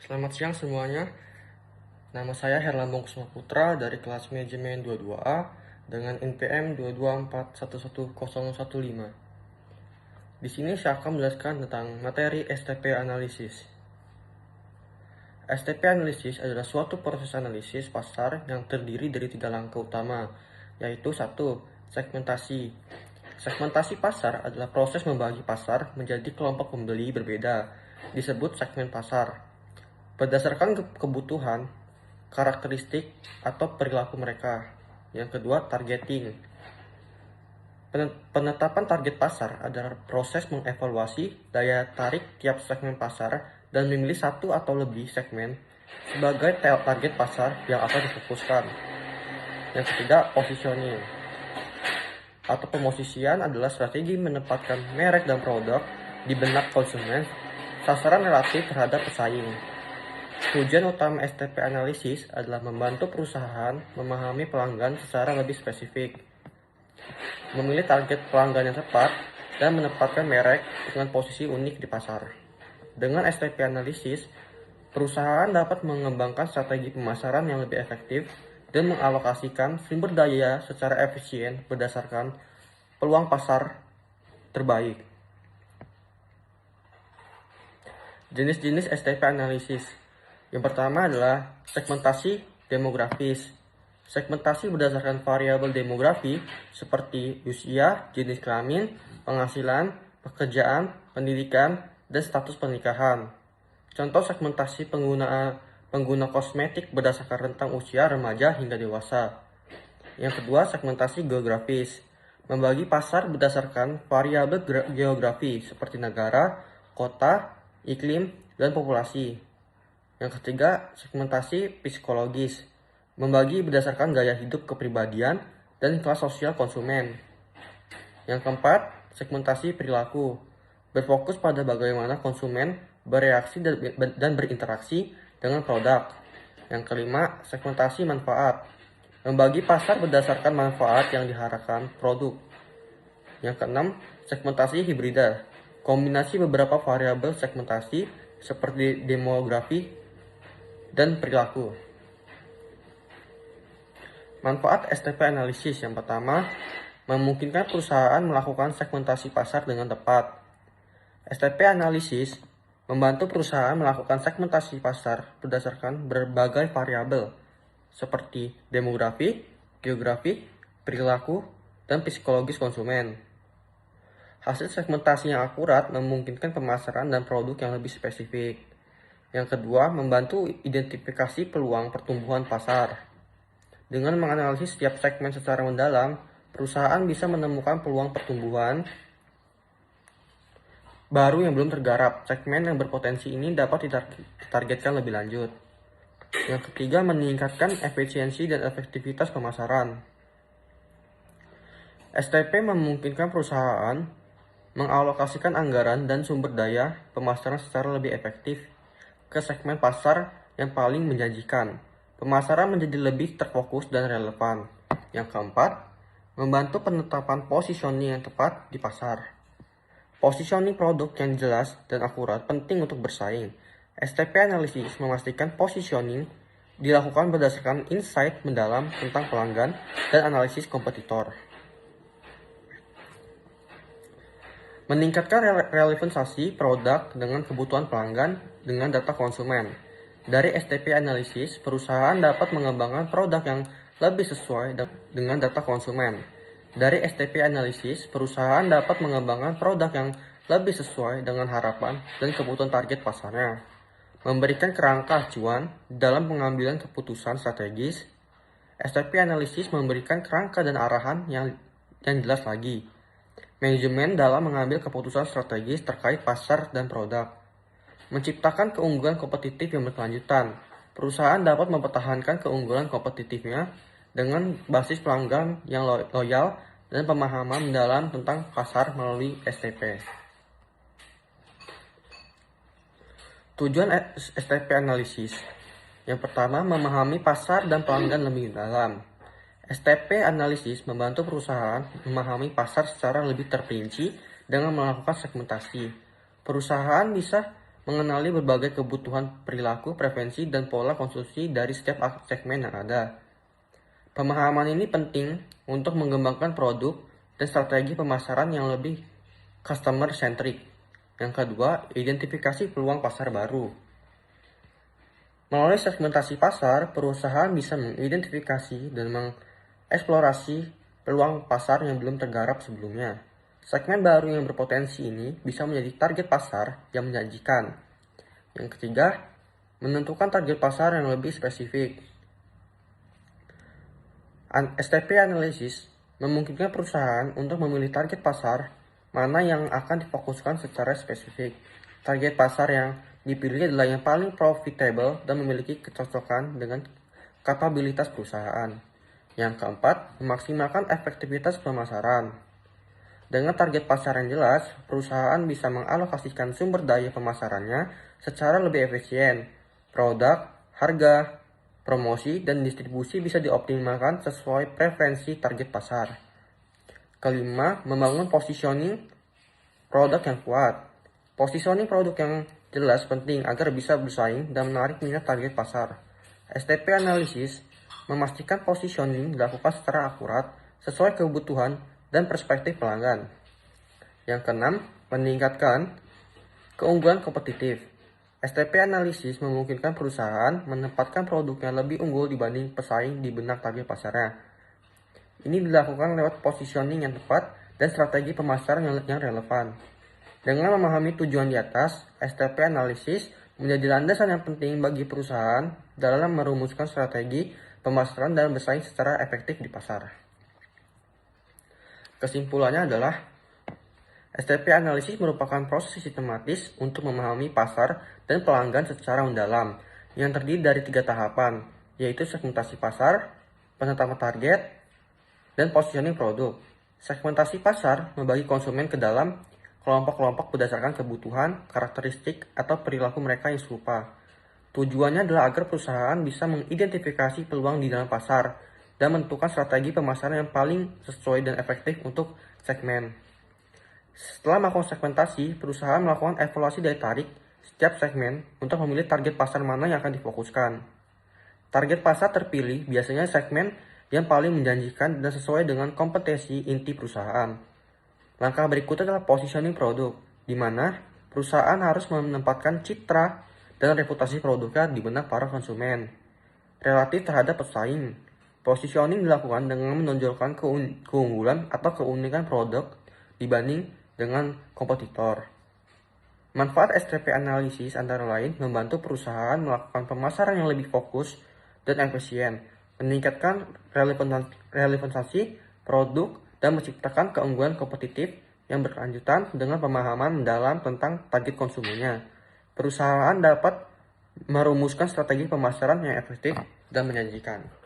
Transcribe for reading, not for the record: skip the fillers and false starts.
Selamat siang semuanya. Nama saya Herlambang Kusuma Putra dari kelas manajemen 22A dengan NPM 224111015. Di sini saya akan menjelaskan tentang materi STP analisis. STP analisis adalah suatu proses analisis pasar yang terdiri dari 3 langkah utama, yaitu 1. Segmentasi. Segmentasi pasar adalah proses membagi pasar menjadi kelompok pembeli berbeda, disebut segmen pasar, berdasarkan kebutuhan, karakteristik, atau perilaku mereka. Yang kedua, targeting. Penetapan target pasar adalah proses mengevaluasi daya tarik tiap segmen pasar dan memilih satu atau lebih segmen sebagai target pasar yang akan difokuskan. Yang ketiga, positioning atau pemosisian adalah strategi menempatkan merek dan produk di benak konsumen sasaran relatif terhadap pesaing. Tujuan utama STP analisis adalah membantu perusahaan memahami pelanggan secara lebih spesifik, memilih target pelanggan yang tepat, dan menempatkan merek dengan posisi unik di pasar. Dengan STP analisis, perusahaan dapat mengembangkan strategi pemasaran yang lebih efektif dan mengalokasikan sumber daya secara efisien berdasarkan peluang pasar terbaik. Jenis-jenis STP analisis. Yang pertama adalah segmentasi demografis. Segmentasi berdasarkan variabel demografi seperti usia, jenis kelamin, penghasilan, pekerjaan, pendidikan, dan status pernikahan. Contoh segmentasi pengguna kosmetik berdasarkan rentang usia remaja hingga dewasa. Yang kedua, segmentasi geografis. Membagi pasar berdasarkan variabel geografi seperti negara, kota, iklim, dan populasi. Yang ketiga, segmentasi psikologis. Membagi berdasarkan gaya hidup kepribadian dan kelas sosial konsumen. Yang keempat, segmentasi perilaku. Berfokus pada bagaimana konsumen bereaksi dan berinteraksi dengan produk. Yang kelima, segmentasi manfaat. Membagi pasar berdasarkan manfaat yang diharapkan produk. Yang keenam, segmentasi hibrida. Kombinasi beberapa variabel segmentasi seperti demografi dan perilaku. Manfaat STP analisis yang pertama, memungkinkan perusahaan melakukan segmentasi pasar dengan tepat. STP analisis membantu perusahaan melakukan segmentasi pasar berdasarkan berbagai variabel seperti demografi, geografi, perilaku, dan psikologis konsumen. Hasil segmentasi yang akurat memungkinkan pemasaran dan produk yang lebih spesifik. Yang kedua, membantu identifikasi peluang pertumbuhan pasar. Dengan menganalisis setiap segmen secara mendalam, perusahaan bisa menemukan peluang pertumbuhan baru yang belum tergarap. Segmen yang berpotensi ini dapat ditargetkan lebih lanjut. Yang ketiga, meningkatkan efisiensi dan efektivitas pemasaran. STP memungkinkan perusahaan mengalokasikan anggaran dan sumber daya pemasaran secara lebih efektif ke segmen pasar yang paling menjanjikan. Pemasaran menjadi lebih terfokus dan relevan. Yang keempat, membantu penetapan positioning yang tepat di pasar. Positioning produk yang jelas dan akurat penting untuk bersaing. STP analisis memastikan positioning dilakukan berdasarkan insight mendalam tentang pelanggan dan analisis kompetitor. Meningkatkan relevansi produk dengan kebutuhan pelanggan dengan data konsumen. Dari STP analisis, perusahaan dapat mengembangkan produk yang lebih sesuai dengan data konsumen. Dari STP analisis, perusahaan dapat mengembangkan produk yang lebih sesuai dengan harapan dan kebutuhan target pasarnya. Memberikan kerangka acuan dalam pengambilan keputusan strategis. STP analisis memberikan kerangka dan arahan yang jelas lagi. Manajemen dalam mengambil keputusan strategis terkait pasar dan produk. Menciptakan keunggulan kompetitif yang berkelanjutan. Perusahaan dapat mempertahankan keunggulan kompetitifnya dengan basis pelanggan yang loyal dan pemahaman mendalam tentang pasar melalui STP. Tujuan STP analisis. Yang pertama, memahami pasar dan pelanggan lebih dalam. STP analisis membantu perusahaan memahami pasar secara lebih terperinci dengan melakukan segmentasi. Perusahaan bisa mengenali berbagai kebutuhan perilaku, preferensi, dan pola konsumsi dari setiap segmen yang ada. Pemahaman ini penting untuk mengembangkan produk dan strategi pemasaran yang lebih customer-centric. Yang kedua, identifikasi peluang pasar baru. Melalui segmentasi pasar, perusahaan bisa mengidentifikasi dan mengeksplorasi peluang pasar yang belum tergarap sebelumnya. Segmen baru yang berpotensi ini bisa menjadi target pasar yang menjanjikan. Yang ketiga, menentukan target pasar yang lebih spesifik. STP analisis memungkinkan perusahaan untuk memilih target pasar mana yang akan difokuskan secara spesifik. Target pasar yang dipilih adalah yang paling profitable dan memiliki kecocokan dengan kapabilitas perusahaan. Yang keempat, memaksimalkan efektivitas pemasaran. Dengan target pasar yang jelas, perusahaan bisa mengalokasikan sumber daya pemasarannya secara lebih efisien. Produk, harga, promosi, dan distribusi bisa dioptimalkan sesuai preferensi target pasar. Kelima, membangun positioning produk yang kuat. Positioning produk yang jelas penting agar bisa bersaing dan menarik minat target pasar. STP analisis memastikan positioning dilakukan secara akurat, sesuai kebutuhan dan perspektif pelanggan. Yang keenam, meningkatkan keunggulan kompetitif. STP analisis memungkinkan perusahaan menempatkan produknya lebih unggul dibanding pesaing di benak target pasarnya. Ini dilakukan lewat positioning yang tepat dan strategi pemasaran yang relevan. Dengan memahami tujuan di atas, STP analisis menjadi landasan yang penting bagi perusahaan dalam merumuskan strategi pemasaran dan bersaing secara efektif di pasar. Kesimpulannya adalah, STP analisis merupakan proses sistematis untuk memahami pasar dan pelanggan secara mendalam yang terdiri dari 3 tahapan, yaitu segmentasi pasar, penetapan target, dan positioning produk. Segmentasi pasar membagi konsumen ke dalam kelompok-kelompok berdasarkan kebutuhan, karakteristik, atau perilaku mereka yang serupa. Tujuannya adalah agar perusahaan bisa mengidentifikasi peluang di dalam pasar dan menentukan strategi pemasaran yang paling sesuai dan efektif untuk segmen. Setelah melakukan segmentasi, perusahaan melakukan evaluasi daya tarik setiap segmen untuk memilih target pasar mana yang akan difokuskan. Target pasar terpilih biasanya segmen yang paling menjanjikan dan sesuai dengan kompetensi inti perusahaan. Langkah berikutnya adalah positioning produk, di mana perusahaan harus menempatkan citra dan reputasi produknya di benak para konsumen relatif terhadap pesaing. Positioning dilakukan dengan menonjolkan keunggulan atau keunikan produk dibanding dengan kompetitor. Manfaat STP analisis antara lain membantu perusahaan melakukan pemasaran yang lebih fokus dan efisien, meningkatkan relevansi produk, dan menciptakan keunggulan kompetitif yang berkelanjutan dengan pemahaman mendalam tentang target konsumennya. Perusahaan dapat merumuskan strategi pemasaran yang efektif dan menjanjikan.